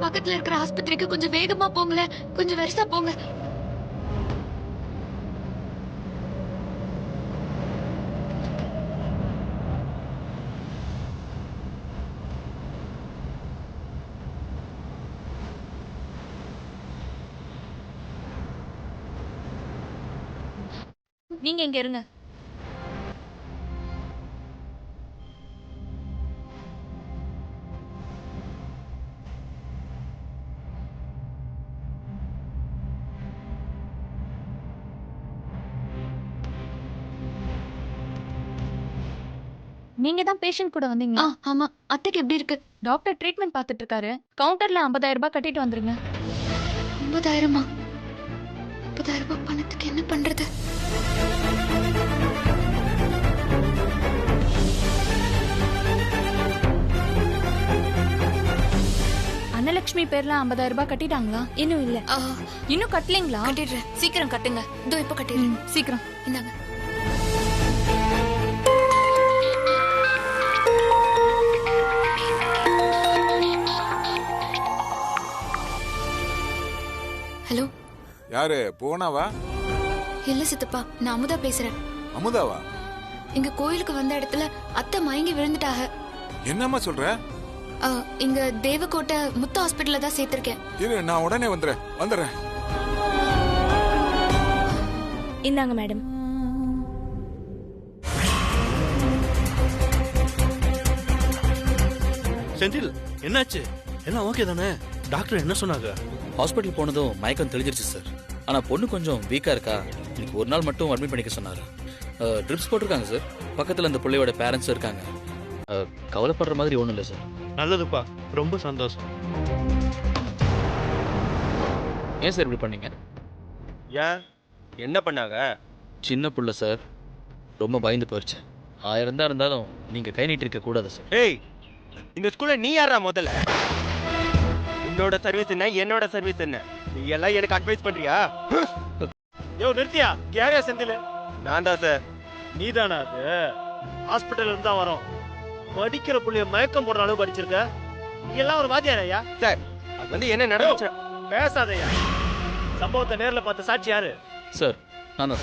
பக்கத்துல இருக்கிற ஆஸ்பத்திரிக்கு கொஞ்சம் வேகமா போங்களேன், கொஞ்சம் வெரசா போங்க. நீங்க இங்க இருங்க. நீங்க தான் பேஷண்ட் கூட வந்தீங்களா? ஆமா. அத்தைக்கு எப்படி இருக்கு? டாக்டர் ட்ரீட்மெண்ட் பார்த்துட்டு இருக்காரு. கவுண்டர்ல 50,000 ரூபாய் கட்டிட்டு வந்துருங்க. 50,000? 50,000 ரூபாய் பணத்துக்கு என்ன பண்றது? அன்னலட்சுமி பேர்ல 50,000 ரூபாய் கட்டிட்டாங்களா? இன்னும் இல்ல. இன்னும் கட்டலீங்களா? கட்டிடுறேன். சீக்கிரம் கட்டுங்க. இதோ இப்ப கட்டிடுறேன். சீக்கிரம். இந்தாங்க. ஹலோ. யாரு போனாவா? இல்ல சித்தப்பா, நான் அமுதா பேசுறேன். அமுதாவா? இங்க கோயிலுக்கு வந்த இடத்துல அத்தை மயங்கி விழுந்துட்டாக. என்னம்மா சொல்ற? இங்க தேவக்கோட்டை முத்து ஹாஸ்பிட்டல்ல தான் சேர்த்திருக்கேன். இரு, நான் உடனே வந்துடுறேன். இந்தாங்க மேடம். செந்தில், என்னாச்சு? எல்லாம் ஓகே தானே? டாக்டர் என்ன சொன்னாங்க? ஹாஸ்பிட்டல் போனதும் மயக்கம் தெளிஞ்சிருச்சு சார். ஆனா பொண்ணு கொஞ்சம் வீக்கா இருக்கா. இன்னைக்கு ஒரு நாள் மட்டும் அட்மிட் பண்ணிக்க சொன்னாரு. ட்ரிப்ஸ் போட்டிருக்காங்க சார். பக்கத்துல அந்த பிள்ளையோட பேரண்ட்ஸும் இருக்காங்க. கவலைப்படுற மாதிரி ஒன்றும் இல்லை சார். நல்லதுப்பா, ரொம்ப சந்தோஷம். ஏன் சார் இப்படி பண்ணீங்க? ஏன், என்ன பண்ணாங்க? சின்ன புள்ள சார், ரொம்ப பயந்து போயிடுச்சு. 1000 தான் இருந்தாலும் நீங்க கை நீட்டி இருக்க கூடாது சார். ஏய், இந்த ஸ்கூல்ல நீ யாரா முதல்ல? உன்னோட சர்வீஸ் என்ன, என்னோட சர்வீஸ் என்ன? நீ எல்லாம் எனக்கு அட்வைஸ் பண்றியா? யோ நிறுத்தியா? யாரையா செந்தில்? நான் தான் சார். நீ தானா? அது ஹாஸ்பிட்டல் இருந்து தான் வரோம். படிக்கிற புள்ளைய மயக்கம் போடுற அளவு படிச்சிருக்க. நீ எல்லாம் ஒரு வாத்தியாரையா? சார், அது வந்து என்ன நடந்துச்சு? பேசாதையா. சம்பவத்தை நேர்ல பார்த்த சாட்சி யாரு? சார், நான்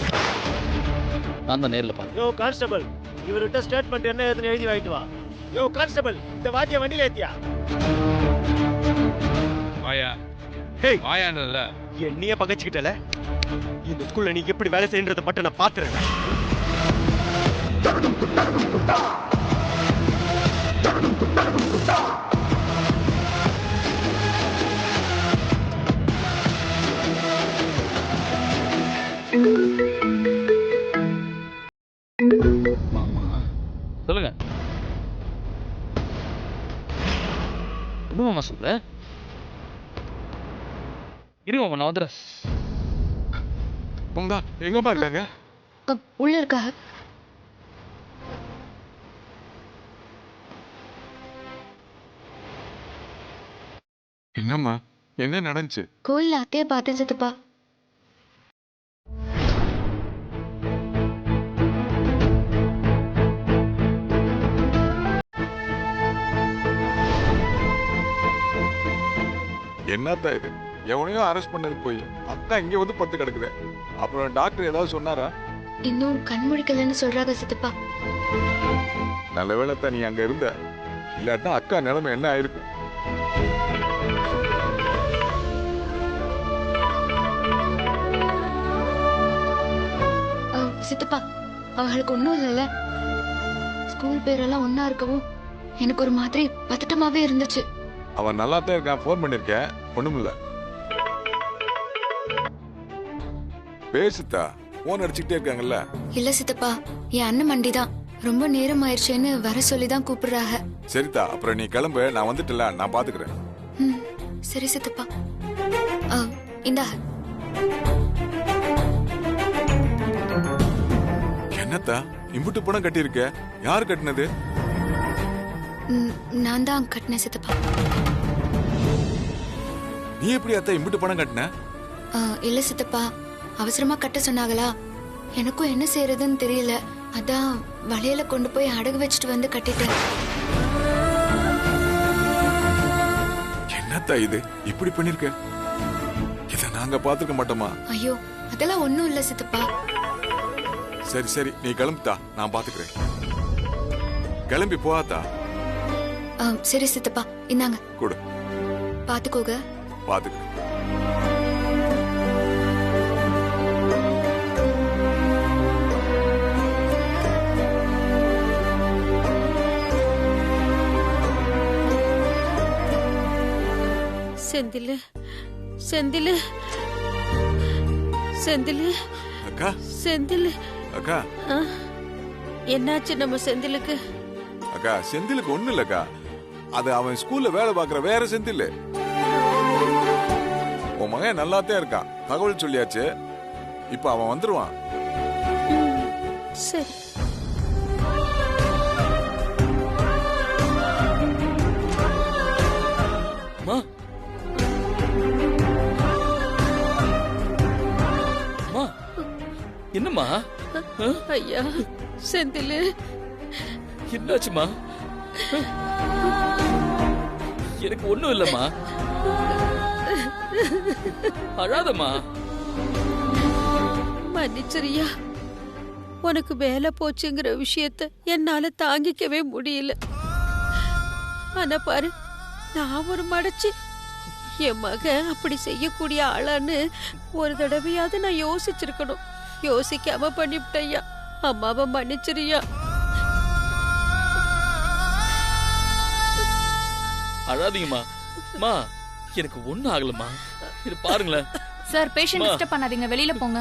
தான் நேரில் பார்த்தேன். யோ கான்ஸ்டபிள், இவர்கிட்ட ஸ்டேட்மெண்ட் என்ன ஏதுன்னு எழுதி வாங்கிட்டு வா. யோ கான்ஸ்டபிள், இந்த வாத்திய வண்டியில ஏத்தியா? வாயா. ஹேய், வாயான்ல என்னைய பகச்சுக்கிட்டல. இந்த ஸ்கூல்ல நீ எப்படி வேலை செய்யறத மட்டும் நான் பாத்துறேன். சொல்லுங்க. என்ன மாமா சொல்ல? இருங்க மாமா, நான் வந்துடுறேன். பொங்கா எங்கம்மா இருக்காங்க? உள்ள இருக்காக. என்னம்மா, என்ன நடந்துச்சு? கோயில்ல அத்தைய பார்த்தேன் சித்தப்பா. என்னத்தான் இது? எவனையும் அரெஸ்ட் பண்ணது போய் அக்கா இங்க வந்து படுத்து கிடக்குது. அப்புறம் டாக்டர் ஏதாவது சொன்னாரா? இன்னும் கண்முழிக்கலன்னு சொல்றாங்க சித்தப்பா. நல்ல வேளை தான் நீ அங்க இருந்த. இல்லாட்டா அக்கா நிலைமை என்ன ஆயிருக்கு? சித்தப்பா, அவங்களுக்கு ஒன்றும் இல்லைல்ல. ஸ்கூல் பேரெல்லாம் ஒன்னா இருக்கவும் எனக்கு ஒரு மாதிரி பதட்டமாவே இருந்துச்சு. அவன் நல்லா தான் இருக்கான். ஃபோன் பண்ணிருக்கேன், ஒண்ணுமில்ல. பேசுத்தா, போன் அடிச்சுக்கிட்டே இருக்காங்கல்ல. இல்ல சித்தப்பா, என் அண்ணன் மண்டிதான். ரொம்ப நேரம் ஆயிடுச்சுன்னு வர சொல்லிதான் கூப்பிடுறாங்க. சரிதா, அப்புறம் நீ கிளம்பு. நான் வந்துட்டல, நான் பாத்துக்கிறேன். சரி சித்தப்பா. இந்தா. என்னத்தா இம்புட்டு பணம் கட்டியிருக்க? யார் கட்டினது? நான் தான் கட்டினேன் சித்தப்பா. நீ எப்படி அத்தா இம்புட்டு பணம் கட்டின? இல்ல சித்தப்பா, அவசரமா கட்ட சொன்னாங்களா, எனக்கும் என்ன செய்யறதுன்னு தெரியல. அதான் வளையல கொண்டு போய் அடகு வச்சுட்டு வந்து கட்டிட்டேன். என்னத்தா இது இப்படி பண்ணிருக்க? இத நாங்க பாத்துக்க மாட்டோமா? ஐயோ அதெல்லாம் ஒண்ணும் இல்ல சித்தப்பா. சரி சரி, நீ கிளம்புத்தா, நான் பாத்துக்கிறேன். கிளம்பி போகாதா? சரி சித்தப்பா, இந்தாங்க கொடு. பாத்துக்கோங்க. பாத்துக்கிறேன். செந்திலு செந்திலு செந்திலு அக்கா செந்திலு அக்கா என்னாச்சு நம்ம செந்திலுக்கு? அக்கா, செந்திலுக்கு ஒண்ணு இல்லக்கா. அது அவன் ஸ்கூல்ல வேலை பார்க்கற வேற செந்தில். உன் மகன் நல்லாத்தான் இருக்கான், தகவல் சொல்லியாச்சு. இப்ப அவன் வந்துருவான். சரி. அம்மா அம்மா, என்னம்மா? ஐயா செந்திலு என்னாச்சுமா? எனக்கு ஒண்ணும் இல்லம்மா, அழாதம்மா. மன்னிச்சிரியா, உனக்கு வேலை போச்சுங்கிற விஷயத்த என்னால தாங்கிக்கவே முடியல. ஆனா பாரு, நான் ஒரு மடச்சி என் மகன் அப்படி செய்யக்கூடிய ஆளான்னு ஒரு தடவையாவது நான் யோசிச்சிருக்கணும். யோசிக்காம பண்ணிவிட்டையா. அம்மாவை மன்னிச்சிரியா. அழாதீங்கம்மா. அம்மா, எனக்கு ஒண்ணும் ஆகலம்மா. இது பாருங்களேன். சார், பேஷண்ட் டிஸ்டர்ப் பண்ணாதீங்க, வெளியில போங்க.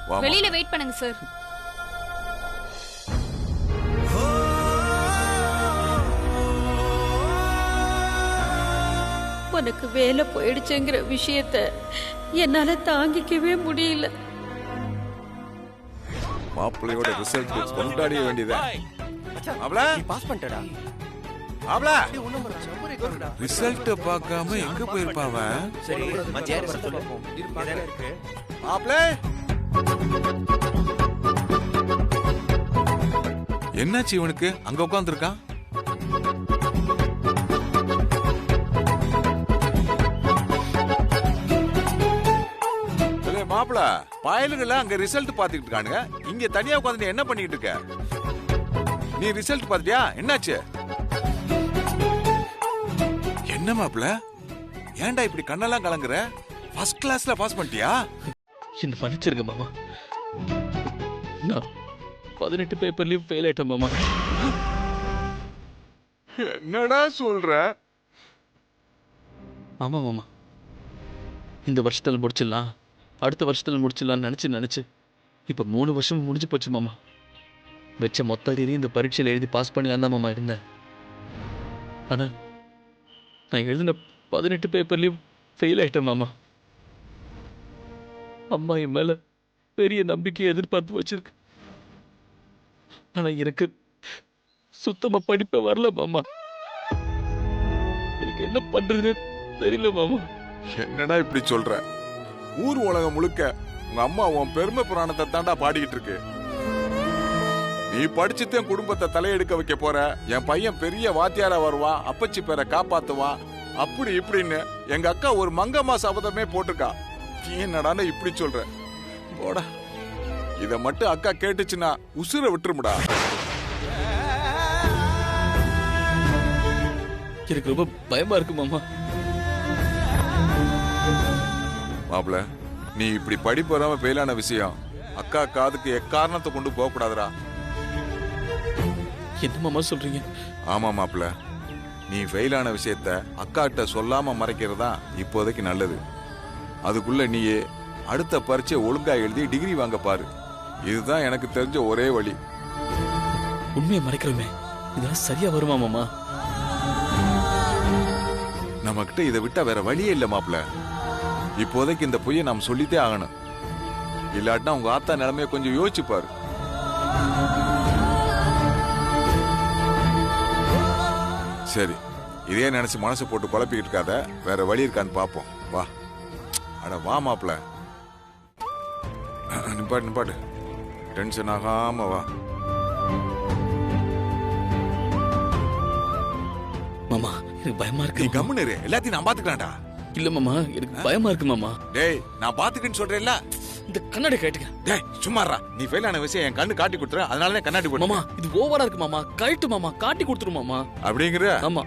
வாமா. வெளியில வெயிட் பண்ணுங்க சார். உனக்கு வேலை போயிடுச்சுங்கிற விஷயத்த என்னால தாங்கிக்கவே முடியல. மாப்பிள்ளையோட ரிசல்ட் கொண்டாடிய வேண்டியதா? பாஸ் பண்ணிட்டடா. ரிசல்ட் பார்க்காம எங்க போயிருப்பாவ? சரி, மத்தியானம் வர சொல்லு. இருக்கு. மாப்பிள்ளை, என்னாச்சு இவனுக்கு? அங்க உட்கார்ந்திருக்கான். மாப்பிள்ள, பயலுங்கள அங்க ரிசல்ட் பாத்துக்கிட்டு இருக்கானுங்க, இங்க தனியா உட்கார்ந்து என்ன பண்ணிட்டு இருக்க? நீ ரிசல்ட் பாத்தியா? என்னாச்சு? என்ன மாப்பிள்ள, ஏன்டா இப்படி கண்ணெல்லாம் கலங்குற? ஃபர்ஸ்ட் கிளாஸ்ல பாஸ் பண்ணிட்டியா? என்ன மன்னிச்சிருங்க மாமா. நான் 18 பேப்பர்லயும் ஃபெயில் ஆயிட்டேன் மாமா. என்னடா சொல்ற? ஆமா மாமா, இந்த வருஷத்துல முடிச்சிடலாம், அடுத்த வருஷத்துல முடிச்சிடலாம்னு நினைச்சு இப்ப 3 வருஷம் முடிஞ்சு போச்சு மாமா. வச்ச மொத்த அறிவையும் இந்த பரீட்சையில் எழுதி பாஸ் பண்ணலாம் தான் மாமா இருந்தேன். ஆனா நான் எழுதின 18 பேப்பர்லயும் ஃபெயில் ஆயிட்டேன் மாமா. அம்மா என் மேல பெரிய நம்பிக்கையை எதிர்பார்த்து வச்சிருக்கு. ஆனா எனக்கு சுத்தமா படிப்பே வரல மாமா. எனக்கு என்ன பண்றதுன்னு தெரியல மாமா. என்னடா இப்படி சொல்ற? ஊர் உலகம் முழுக்க உங்க அம்மா உன் பெருமை புராணத்தை தாண்டா பாடிக்கிட்டு இருக்கு. நீ படிச்சுட்டு என் குடும்பத்தை தலையெடுக்க வைக்க போற, என் பையன் பெரிய வாத்தியாரா வருவான், அப்பச்சி பேரை காப்பாத்துவான், அப்படி இப்படின்னு எங்க அக்கா ஒரு மங்கம்மா சபதமே போட்டிருக்கா. நீ என்னடான்னு இப்படி சொல்ற? போடா, இத மட்டும் அக்கா கேட்டுச்சுன்னா உசுர விட்டுருமுடா. எனக்கு ரொம்ப பயமா இருக்கு மாமா. மாப்ள, நீ இப்படி படிப்பு வராம ஃபெயிலான விஷயம் அக்கா காதுக்கு எக்காரணத்தை கொண்டு போக கூடாதுடா. என்ன மாமா சொல்றீங்க? ஆமா மாப்ள, நீ ஃபெயிலான விஷயத்த அக்காட்ட சொல்லாம மறைக்கிறதா இப்போதைக்கு நல்லது. அதுக்குள்ள நீயே அடுத்த பரீட்சை ஒழுங்கா எழுதி டிகிரி வாங்க பாரு. இதுதான் எனக்கு தெரிஞ்ச ஒரே வழி. உண்மையை மறைக்கிறோமே, இதெல்லாம் சரியா வருமா மாமா? நம்ம கிட்ட இதை விட்டா வேற வழியே இல்ல மாப்ள. இப்போதைக்கு இந்த பொய்யை நாம் சொல்லிட்டே ஆகணும். இல்லாட்டினா உங்க ஆத்தா நிலைமைய கொஞ்சம் யோசிச்சு பாரு. சரி, இதே நினைச்சு மனசு போட்டு குழப்பிக்கிட்டு இருக்காத. வேற வழி இருக்கான்னு பாப்போம். வா. அட வா மாப்ள. நிப்பாட்டு, டென்ஷன் ஆகாம வா. மாமா, எனக்கு பயமா நீ இருக்கு. கம்முன்னு இரு, எல்லாத்தையும் நான் பாத்துக்கலாம்டா. இல்ல மாமா, எனக்கு பயமா இருக்கு மாமா. டேய் நான் பாத்துக்கன்னு சொல்றேன்ல. இந்த கண்ணாடி கட்டுங்க டேய் சும்மாறா, நீ ஃபெயில் ஆன விஷயம் என் கண்ணு காட்டி கொடுத்துற, அதனால தான் கண்ணாடி போட்டு. மாமா. இது ஓவரா இருக்கு மாமா. கழட்டு மாமா, காட்டி கொடுத்துரு மாமா. அப்படிங்கிற? ஆமா.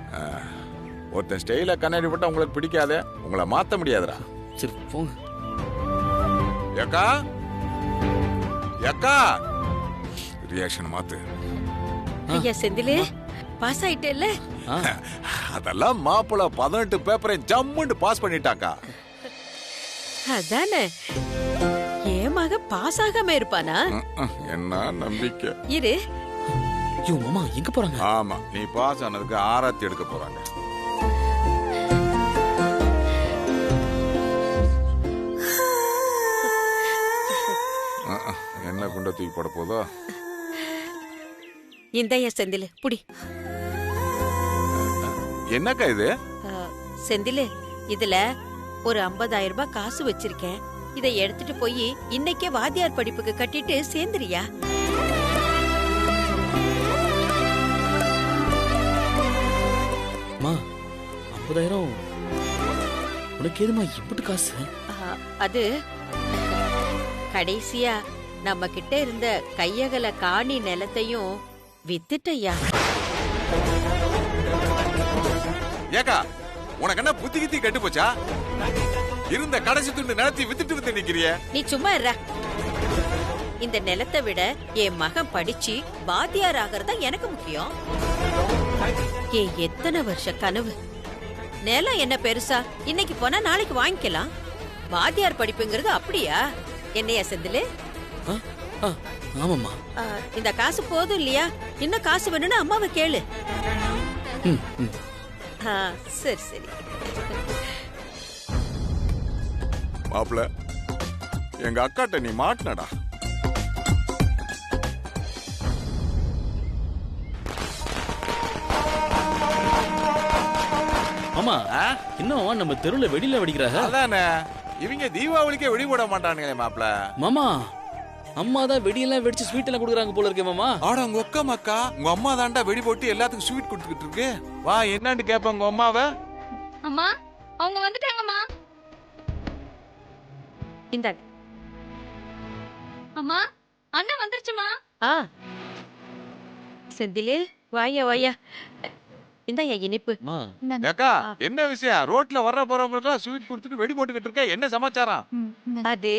ஒருத்தன் ஸ்டைல கண்ணாடி போட்டா உங்களுக்கு பிடிக்காத, உங்களை மாத்த முடியாதுடா. சரி போங்க. ஏக்கா ஏக்கா, ரியாக்ஷன் மாத்து. ஐயா செந்திலே, பாஸ் ஆயிட்டேல்ல? அதெல்லாம் மாப்பிள்ள 18 பேப்பரை ஜம்முன்னு பாஸ் பண்ணிட்டாக்கா. அதானே, என் மக பாஸ் ஆகாம இருப்பானா? என்ன நம்பிக்கை. இரு. ஐயோ மாமா, எங்க போறாங்க? ஆமா, நீ பாஸ் ஆனதுக்கு ஆராத்தி எடுக்க போறாங்க. என்ன குண்ட தூக்கி போட போதோ? இந்தயா செந்திலே, புடி. என்னக்கா இது? செந்திலே, இதுல ஒரு 50,000 ரூபாய் காசு வச்சிருக்கேன். இதை எடுத்துட்டு போய் இன்னைக்கே வாத்தியார் படிப்புக்கு கட்டிட்டு சேர்ந்துறியா? மா, 50,000 உனக்கு எதுமா இப்படி காசு? அது கடைசியா நம்ம கிட்ட இருந்த கையகல காணி நிலத்தையும் வித்துட்டயா. ஏக்கா, உனக்கு என்ன புத்தி கித்தி கெட்டு போச்சா? இருந்த கடைசி துண்டு நிலத்தை வித்துட்டு நிக்கிறிய. நீ சும்மா இருடா. இந்த நிலத்தை விட என் மகன் படிச்சு வாத்தியார் ஆகிறதா எனக்கு முக்கியம். எத்தனை வருஷ கனவு. நிலம் என்ன பெருசா? இன்னைக்கு போனா நாளைக்கு வாங்கிக்கலாம். வாத்தியார் படிப்புங்கிறது அப்படியா? என்னையா செந்திலே? ஆமாம்மா. இந்த காசு போதும் இல்லையா? இன்னும் காசு வேணும்னு அம்மாவை கேளு. சரி சரி. மாப்பிள்ள, எங்க அக்காட்ட நீ மாட்டினடா. மாமா, இன்னும் நம்ம தெருவுல வெடியில வெடிக்கிறாங்க. அதானே, இவங்க தீபாவளிக்கே வெடி போட மாட்டானுங்களே மாப்பிள்ள. மாமா, அம்மா தான் வெடியெல்லாம் வெடிச்சு ஸ்வீட் எல்லாம் கொடுக்குறாங்க போல இருக்கே மாமா. ஆட உங்க அக்கா மக்கா, உங்க அம்மா தாண்டா வெடி போட்டு எல்லாத்துக்கும் ஸ்வீட் கொடுத்துக்கிட்டு இருக்கு. வா, என்னன்னு கேப்ப உங்க அம்மாவை. அம்மா, அவங்க வந்துட்டாங்கம்மா. இந்தாங்க. அம்மா, அண்ணன் வந்துருச்சுமா. செந்திலே, வாயா வாயா. இந்தாயா இனிப்பு. அக்கா, என்ன விஷயம்? ரோட்ல வர்ற போறவங்க ஸ்வீட் கொடுத்துட்டு வெடி போட்டுக்கிட்டு இருக்க, என்ன சமாச்சாரம்? அது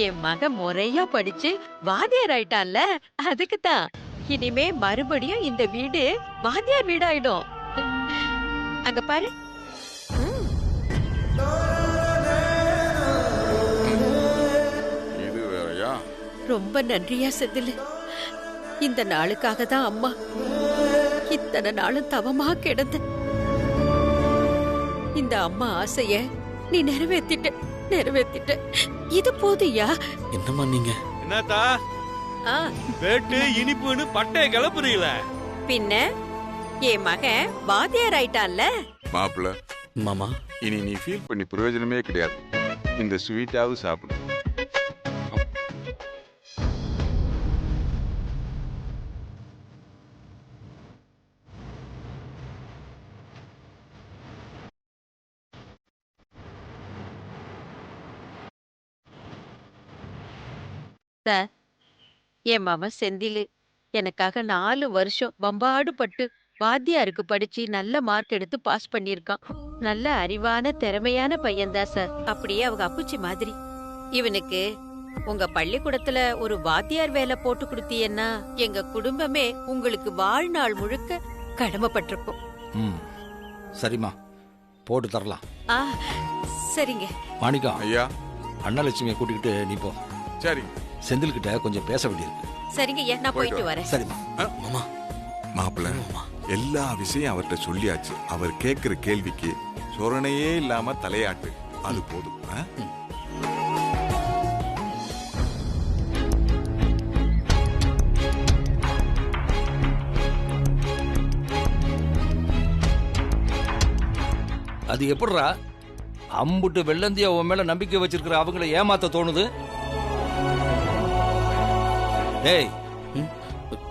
என் மகன் முறையா படிச்சு வாத்தியார் ஆயிட்டான்ல, அதுக்குதான். இனிமே மறுபடியும் இந்த வீடு வாத்தியார் வீடாயிடும். அங்க பாரு. இது வேறயா? ரொம்ப நன்றியா செந்தில். இந்த நாளுக்காக தான் அம்மா இத்தனை நாளும் தவமா கிடந்த. இந்த அம்மா ஆசைய நீ நிறைவேத்திட்ட. இது போதுயா. என்னம்மா நீங்க? என்னத்தா வேட்டு இனிப்புன்னு பட்டைய கிளப்புறீங்கள? பின்ன என் மகன் வாத்தியார் ஆயிட்டான்ல. மாப்பிள்ள, மாமா, இனி நீ ஃபீல் பண்ணி பிரயோஜனமே கிடையாது. இந்த ஸ்வீட்டாவது சாப்பிடு. என் மாமன் செந்திலு எனக்காக 4 வருஷம் வம்பாடு பட்டு வாத்தியாருக்கு படிச்சு நல்ல மார்க் எடுத்து பாஸ் பண்ணிருக்கான். நல்ல அறிவான திறமையான பையன்தான் சார். அப்படியே அவங்க அப்புச்சி மாதிரி. இவனுக்கு உங்க பள்ளிக்கூடத்துல ஒரு வாத்தியார் வேலை போட்டு கொடுத்தீங்கன்னா எங்க குடும்பமே உங்களுக்கு வாழ்நாள் முழுக்க கடமைப்பட்டிருக்கும். சரிம்மா, போட்டு தரலாம். சரிங்க. மாணிக்கம், ஐயா, அண்ணலட்சுமியை கூட்டிக்கிட்டு நீ போ. சரி. செந்தில் கிட்ட கொஞ்சம் பேச வேண்டியிருக்கு. சரிங்க ஐயா, நான் போயிட்டு வரேன். சரிம்மா. மாமா, மாப்பிள்ள, எல்லா விஷயம் அவர்கிட்ட சொல்லியாச்சு. அவர் கேட்கிற கேள்விக்கு சொரணையே இல்லாம தலையாட்டு, அது போதும். அது எப்படிரா அம்புட்டு வெள்ளந்தியா உன் மேல நம்பிக்கை வச்சிருக்கிற அவங்களை ஏமாத்த தோணுது? டேய்,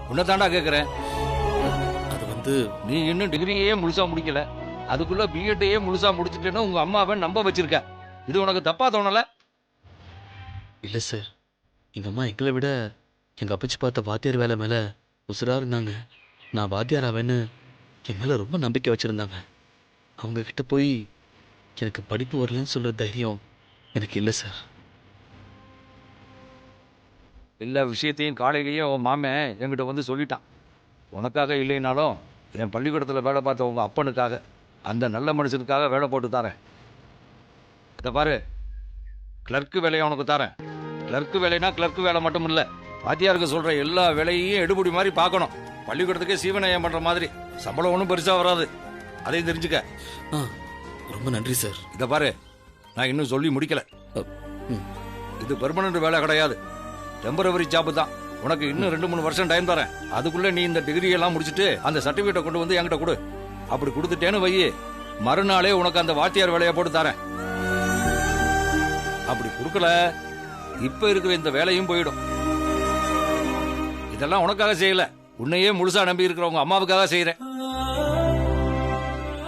உன்னை தாண்டா கேக்குறேன். அது வந்து நீ இன்னும் டிகிரியே முழுசா முடிக்கல. அதுக்குள்ள பிஎட்டையே முழுசா முடிச்சுட்டேன்னு உங்க அம்மாவை நம்ப வச்சிருக்க. இது உனக்கு தப்பா தோணல? இல்லை சார், எங்கள் அம்மா எங்களை விட எங்கள் அப்பச்சி பார்த்த வாத்தியார் வேலை மேலே உசுராக இருந்தாங்க. நான் வாத்தியார் ஆவேன்னு என் மேலே ரொம்ப நம்பிக்கை வச்சுருந்தாங்க. அவங்கக்கிட்ட போய் எனக்கு படிப்பு வரலன்னு சொல்கிற தைரியம் எனக்கு இல்லை சார். எல்லா விஷயத்தையும் காலையிலேயே உன் மாமன் என்கிட்ட வந்து சொல்லிட்டான். உனக்காக இல்லைனாலும் என் பள்ளிக்கூடத்தில் வேலை பார்த்த உங்கள் அப்பனுக்காக, அந்த நல்ல மனுஷனுக்காக வேலை போட்டு தரேன். இதை பாரு, கிளர்க்கு வேலையை உனக்கு தரேன். கிளர்க்கு வேலைனா கிளர்க்கு வேலை மட்டும் இல்லை, வாத்தியாருக்கு சொல்கிற எல்லா வேலையையும் எடுபடி மாதிரி பார்க்கணும். பள்ளிக்கூடத்துக்கே சீவனையம் பண்ணுற மாதிரி. சம்பளம் ஒன்றும் பெருசாக வராது, அதையும் தெரிஞ்சுக்க. ரொம்ப நன்றி சார். இதை பாரு, நான் இன்னும் சொல்லி முடிக்கல. இது பெர்மனன்ட் வேலை கிடையாது, டெம்பரவரி ஜாப்பு தான். உனக்கு இன்னும் 2-3 வருஷம் டைம் தரேன். அதுக்குள்ள நீ இந்த டிகிரி எல்லாம் முடிச்சுட்டு அந்த சர்டிபிகேட்டை கொண்டு வந்து என்கிட்ட கொடு. அப்படி கொடுத்துட்டேன்னு வை, மறுநாளே உனக்கு அந்த வாத்தியார் வேலையை போட்டு தரேன். அப்படி கொடுக்கல, இப்ப இருக்கிற இந்த வேலையும் போயிடும். இதெல்லாம் உனக்காக செய்யல, உன்னையே முழுசா நம்பி இருக்கிறவங்க அம்மாவுக்காக செய்யறேன்.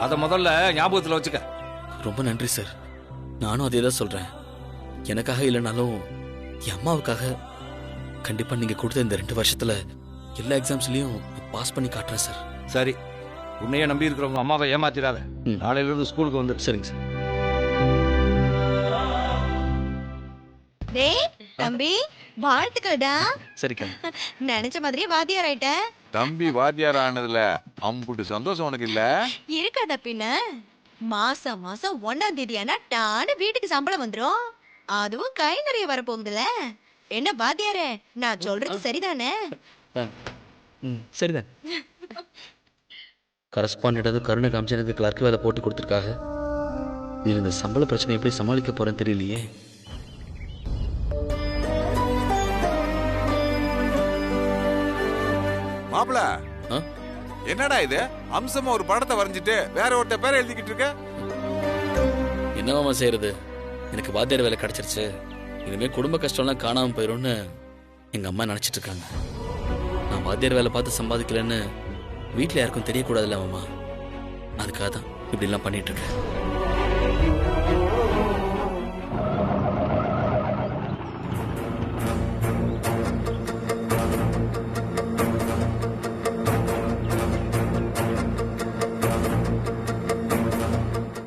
அத முதல்ல ஞாபகத்துல வச்சுக்க. ரொம்ப நன்றி சார். நானும் அதே தான் சொல்றேன். எனக்காக இல்லைனாலும் என் அம்மாவுக்காக கண்டிப்பா நீங்க கொடுத்த இந்த 2 வருஷத்துல எல்லா எக்ஸாம்ஸ்லயும் பாஸ் பண்ணி காட்டுறேன் சார். சரி, உன்னையே நம்பி இருக்கிறவங்க அம்மாவை ஏமாத்திடாத. நாளையில இருந்து ஸ்கூலுக்கு வந்து. சரிங்க சார். டேய் தம்பி, வாழ்த்துக்கள்டா. சரிக்கா. நினைச்ச மாதிரியே வாத்தியார் ஆயிட்ட. தம்பி வாத்தியார் ஆனதுல அம்புட்டு சந்தோஷம் உனக்கு இல்ல? இருக்காத பின்ன. மாசம் மாசம் 1ஆம் தேதி ஆனா டான்னு வீட்டுக்கு சம்பளம் வந்துரும். அதுவும் கை நிறைய வரப்போகுதுல. என்ன வாத்தியாரே, நான் சொல்றது சரிதானே? சரிதான். கரஸ்பாண்டட் கருணை காமிச்சு எனக்கு கிளர்க் வேலை போட்டு கொடுத்துருக்காங்க. நீ இந்த சம்பள பிரச்சனை எப்படி சமாளிக்க போறேன்னு தெரியலையே. மாப்பிள, என்னடா இது? அம்சமா ஒரு படத்தை வரைஞ்சிட்டு வேற ஒருத்த பேரை எழுதிக்கிட்டு இருக்க. என்னவாமா செய்யறது, எனக்கு வாத்தியார் வேலை கிடைச்சிருச்சு. இனிமே குடும்ப கஷ்டம்லாம் காணாம போயிடும்னு எங்க அம்மா நினைச்சிட்டு இருக்காங்க. நான் வாத்தியார் வேலை பார்த்து சம்பாதிக்கலன்னு வீட்டில் யாருக்கும் தெரியக்கூடாதுல்ல மாமா. அதுக்காக தான் இப்படிலாம் பண்ணிட்டு இருக்கேன்.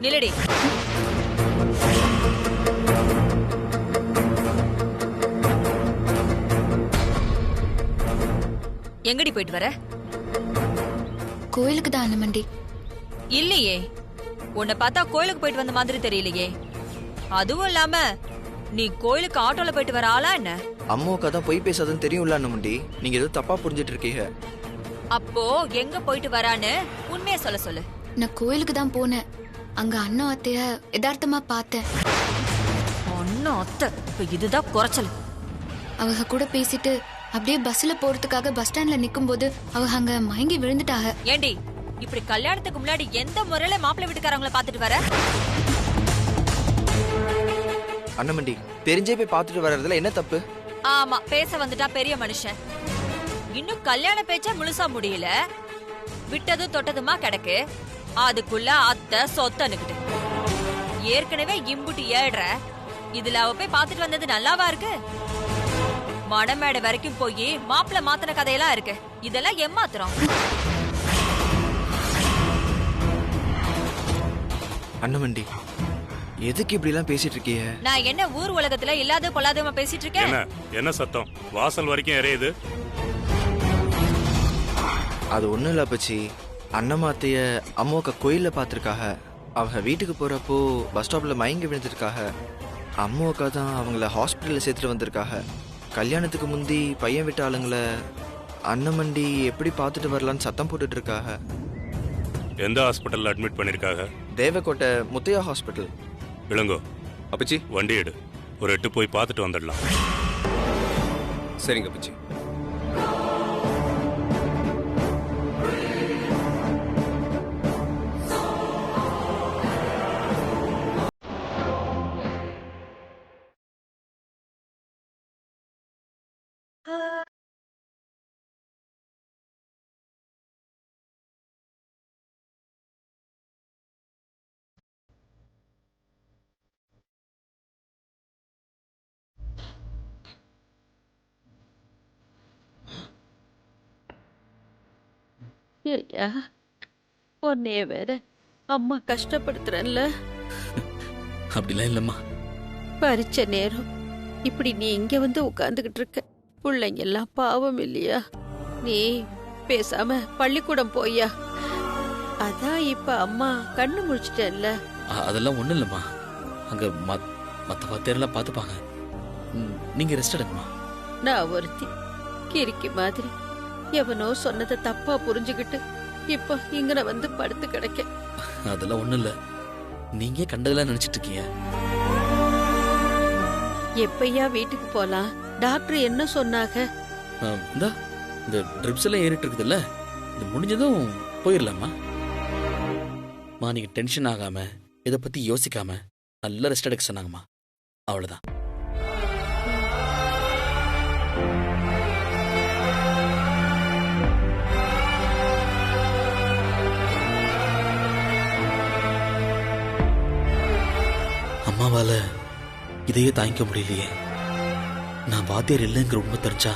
நிலடி. எங்கடி போயிட்டு வர? கோயிலுக்கு தான் அண்ணமண்டி. இல்லையே, உன்னை பார்த்தா கோயிலுக்கு போயிட்டு வந்த மாதிரி தெரியலையே. அதுவும் இல்லாம நீ கோயிலுக்கு ஆட்டோல போயிட்டு வர ஆளா என்ன? அம்மாவுக்கு தான் பொய் பேசாதுன்னு தெரியும்ல அண்ணமண்டி. நீங்க ஏதோ தப்பா புரிஞ்சிட்டு இருக்கீங்க. அப்போ எங்க போயிட்டு வரான்னு உண்மையை சொல்ல சொல்லு. நான் கோயிலுக்கு தான் போனேன். அங்க அண்ணா அத்தைய யதார்த்தமா பார்த்தேன். அண்ணா அத்தை, இப்ப இதுதான் குறைச்சல். அவங்க கூட பேசிட்டு அப்படியே பஸ்ல போறதுக்காக பஸ் ஸ்டாண்ட்ல நிக்கும் போது அவங்க அங்க மயங்கி விழுந்துட்டாங்க. ஏண்டி, இப்படி கல்யாணத்துக்கு முன்னாடி எந்த முறையில மாப்பிள்ளை வீட்டுக்காரங்களை பாத்துட்டு வர? அண்ணமண்டி, தெரிஞ்சே போய் பாத்துட்டு வர்றதுல என்ன தப்பு? ஆமா, பேச வந்துட்டா பெரிய மனுஷன். இன்னும் கல்யாண பேச்ச முழுசா முடியல, விட்டது தொட்டதுமா கிடக்கு. அதுக்குள்ள அத்தை சொத்தனுக்கிட்டு ஏற்கனவே இம்புட்டி ஏடுற. இதுல அவ போய் பாத்துட்டு வந்தது நல்லாவா இருக்கு? மடமேடை வரைக்கும் போய் மாப்பிள்ள மாத்தின கதையெல்லாம் இருக்கு. இதெல்லாம் ஏமாத்துறோம். அண்ணமண்டி, எதுக்கு இப்படி எல்லாம் பேசிட்டு இருக்கீங்க? நான் என்ன ஊர் உலகத்துல இல்லாத பொல்லாதவமா பேசிட்டு இருக்கேன்? என்ன சத்தம் வாசல் வரைக்கும் எறையுது? அது ஒண்ணும் இல்ல பச்சி. அண்ணமாத்தைய அம்மாவுக்கு கோயில்ல பாத்திருக்காக. அவங்க வீட்டுக்கு போறப்போ பஸ் ஸ்டாப்ல மயங்கி விழுந்திருக்காக. அம்மாவுக்கா தான் அவங்கள ஹாஸ்பிட்டல்ல சேர்த்துட்டு வந்திருக்காக. கல்யாணத்துக்கு முந்தி பையன் விட்ட ஆளுங்களை அண்ணமண்டி எப்படி பார்த்துட்டு வரலான்னு சத்தம் போட்டுட்டு இருக்காக. எந்த ஹாஸ்பிட்டல்ல அட்மிட் பண்ணிருக்காங்க? தேவக்கோட்டை முத்தையா ஹாஸ்பிட்டல். இளங்கோ, அப்பச்சி வண்டி எடு, ஒரு 8 போய் பார்த்துட்டு வந்துடலாம். சரிங்க அப்பச்சி. ஐயா உன்னைய வேற அம்மா கஷ்டப்படுத்துறேன்ல. அப்படிலாம் இல்லைம்மா. பரிச்ச நேரம் இப்படி நீ இங்க வந்து உட்கார்ந்துகிட்டு இருக்க. பிள்ளைங்க எல்லாம் பாவம் இல்லையா? நீ பேசாம பள்ளிக்கூடம் போய்யா. அதான் இப்ப அம்மா கண்ணு முழிச்சிட்டேன்ல. அதெல்லாம் ஒன்றும் இல்லைம்மா. அங்கே மற்ற வாத்தியாரெல்லாம் பார்த்துப்பாங்க. நீங்கள் ரெஸ்ட் எடுங்கம்மா. நான் ஒருத்தி கிறுக்கி மாதிரி எவனோ சொன்னதை தப்பா புரிஞ்சுக்கிட்டு இப்ப இங்க நான் வந்து படுத்து கிடக்க. அதெல்லாம் ஒன்றும் இல்லை. நீங்கள் கண்டதெல்லாம் நினச்சிட்டு இருக்கீங்க. எப்பயா வீட்டுக்கு போலாம்? டாக்டர் என்ன சொன்னாங்க? இந்த ட்ரிப்ஸ் எல்லாம் ஏறிட்டு இருக்குதுல்ல, இது முடிஞ்சதும் போயிடலாமா? நீங்கள் டென்ஷன் ஆகாம இதை பற்றி யோசிக்காம நல்ல ரெஸ்ட் எடுக்க சொன்னாங்கம்மா. அவ்வளோதான். அம்மாவால இதையே தாங்கிக்க முடியலையே. நான் வாத்தியார் இல்லைங்கிற உண்மை தெரிஞ்சா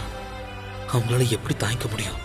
அவங்களால எப்படி தாங்கிக்க முடியும்?